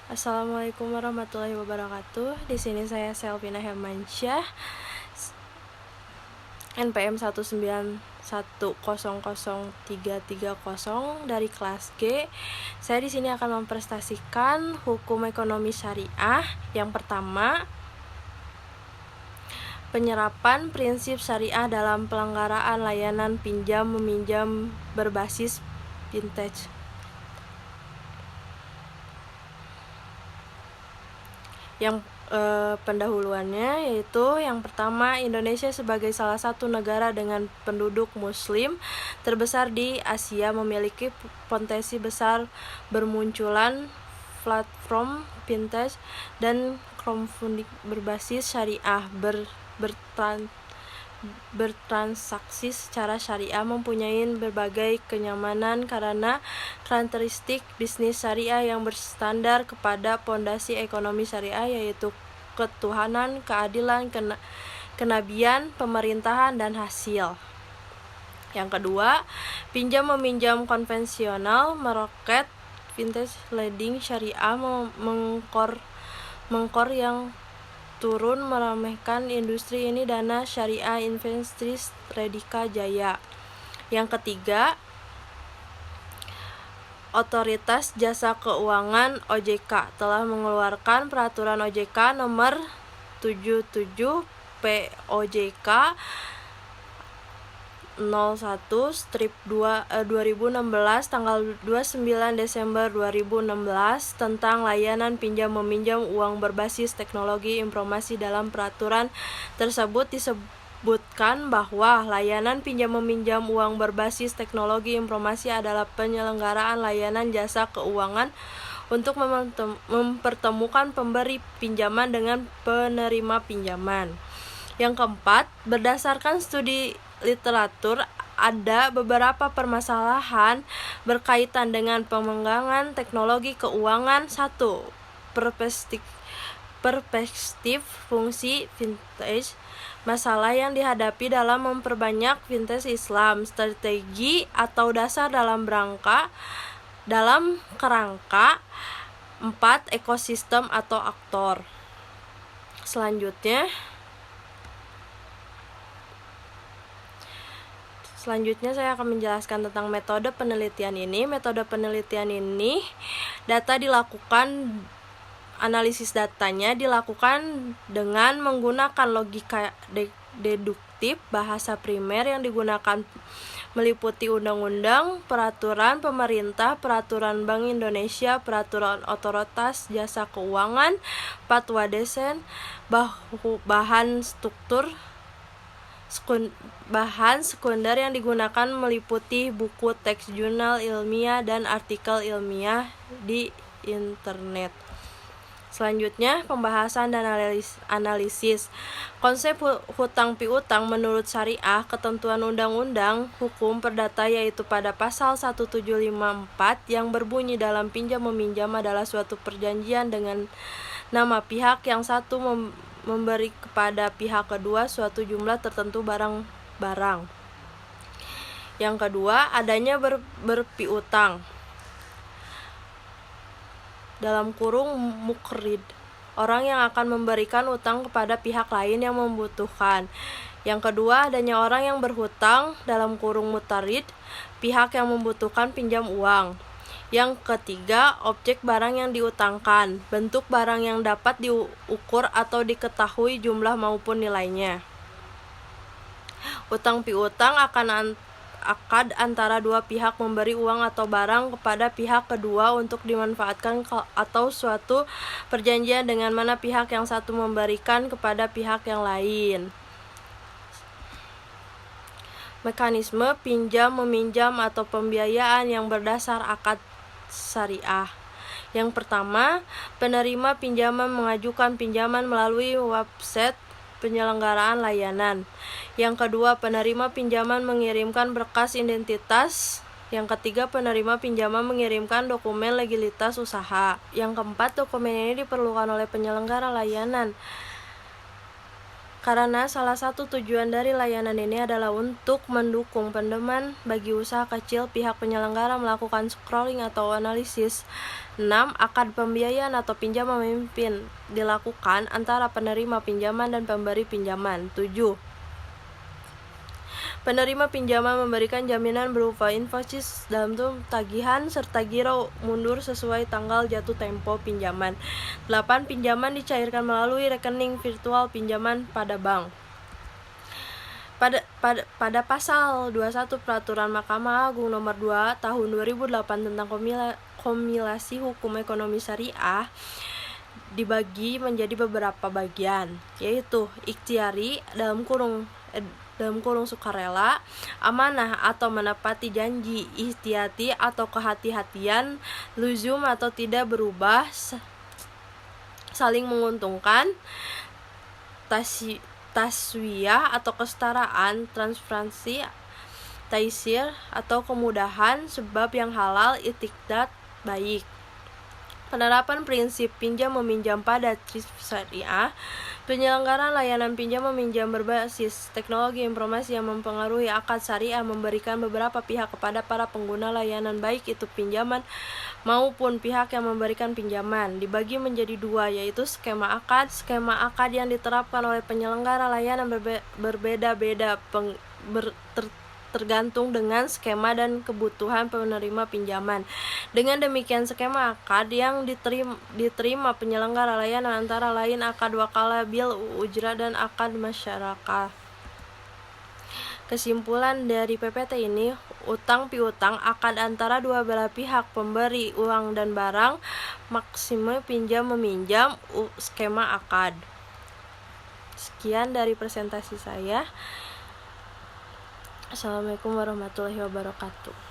Assalamualaikum warahmatullahi wabarakatuh. Di sini saya Selvina Hermansyah, NPM 191000330 dari kelas G. Saya di sini akan mempresentasikan hukum ekonomi syariah. Yang pertama, penyerapan prinsip syariah dalam pelanggaraan layanan pinjam meminjam berbasis fintech. Yang pendahuluannya yaitu yang pertama, Indonesia sebagai salah satu negara dengan penduduk muslim terbesar di Asia memiliki potensi besar bermunculan platform fintech dan crowdfunding berbasis syariah bertransaksi secara syariah mempunyai berbagai kenyamanan karena karakteristik bisnis syariah yang berstandar kepada pondasi ekonomi syariah yaitu ketuhanan, keadilan, kenabian, pemerintahan, dan hasil. Yang kedua, pinjam meminjam konvensional meroket fintech lending syariah mengkor yang turun meremehkan industri ini dana syariah Investris Redika Jaya. Yang ketiga, Otoritas Jasa Keuangan OJK telah mengeluarkan peraturan OJK nomor 77 POJK 01/2016 tanggal 29 Desember 2016 tentang layanan pinjam meminjam uang berbasis teknologi informasi. Dalam peraturan tersebut disebutkan bahwa layanan pinjam meminjam uang berbasis teknologi informasi adalah penyelenggaraan layanan jasa keuangan untuk mempertemukan pemberi pinjaman dengan penerima pinjaman. Yang keempat, berdasarkan studi literatur, ada beberapa permasalahan berkaitan dengan pengembangan teknologi keuangan. 1. Perspektif fungsi fintech. Masalah yang dihadapi dalam memperbanyak fintech Islam, strategi atau dasar dalam kerangka 4. Ekosistem atau aktor. Selanjutnya saya akan menjelaskan tentang metode penelitian ini. Metode penelitian ini analisis datanya dilakukan dengan menggunakan logika deduktif. Bahasa primer yang digunakan meliputi undang-undang, peraturan pemerintah, peraturan Bank Indonesia, peraturan otoritas jasa keuangan, fatwa dosen. Bahan sekunder yang digunakan meliputi buku, teks jurnal ilmiah, dan artikel ilmiah di internet. Selanjutnya, pembahasan dan analisis. Konsep hutang piutang menurut syariah, ketentuan undang-undang hukum perdata yaitu pada pasal 1754 yang berbunyi dalam pinjam meminjam adalah suatu perjanjian dengan nama pihak yang satu memberi kepada pihak kedua suatu jumlah tertentu barang-barang. Yang kedua, adanya berpiutang (mukrid), orang yang akan memberikan utang kepada pihak lain yang membutuhkan. Yang kedua, adanya orang yang berhutang (mutarid), pihak yang membutuhkan pinjam uang. Yang ketiga, objek barang yang diutangkan, bentuk barang yang dapat diukur atau diketahui jumlah maupun nilainya. Utang piutang akan akad antara dua pihak memberi uang atau barang kepada pihak kedua untuk dimanfaatkan atau suatu perjanjian dengan mana pihak yang satu memberikan kepada pihak yang lain. Mekanisme pinjam meminjam atau pembiayaan yang berdasar akad syariah. Yang pertama, penerima pinjaman mengajukan pinjaman melalui website penyelenggaraan layanan. Yang kedua, penerima pinjaman mengirimkan berkas identitas. Yang ketiga, penerima pinjaman mengirimkan dokumen legalitas usaha. Yang keempat, dokumen ini diperlukan oleh penyelenggara layanan Karena salah satu tujuan dari layanan ini adalah untuk mendukung pendeman bagi usaha kecil, pihak penyelenggara melakukan scrolling atau analisis. 6. Akad pembiayaan atau pinjam memimpin dilakukan antara penerima pinjaman dan pemberi pinjaman. 7. Penerima pinjaman memberikan jaminan berupa invoice dalam bentuk tagihan serta giro mundur sesuai tanggal jatuh tempo pinjaman. 8. Pinjaman dicairkan melalui rekening virtual pinjaman pada bank. Pada pasal 21 Peraturan Mahkamah Agung Nomor 2 Tahun 2008 tentang Kompilasi Hukum Ekonomi Syariah dibagi menjadi beberapa bagian, yaitu ikhtiari dalam kurung sukarela, amanah atau menepati janji, ihtiyati atau kehati-hatian, luzum atau tidak berubah, saling menguntungkan, taswiyah atau kesetaraan, transparansi, taisir atau kemudahan, sebab yang halal, itikdat baik. Penerapan prinsip pinjam meminjam pada syariah. Penyelenggaraan layanan pinjam meminjam berbasis teknologi informasi yang mempengaruhi akad syariah memberikan beberapa pihak kepada para pengguna layanan, baik itu pinjaman maupun pihak yang memberikan pinjaman. Dibagi menjadi dua, yaitu skema akad. Skema akad yang diterapkan oleh penyelenggara layanan berbeda-beda tergantung dengan skema dan kebutuhan penerima pinjaman. Dengan demikian, skema akad yang diterima penyelenggara layanan antara lain akad wakalah bil ujrah dan akad masyarakat. Kesimpulan dari PPT ini, utang piutang akad antara dua belah pihak, pemberi uang dan barang, maksime pinjam meminjam, skema akad. Sekian dari presentasi saya. Assalamualaikum warahmatullahi wabarakatuh.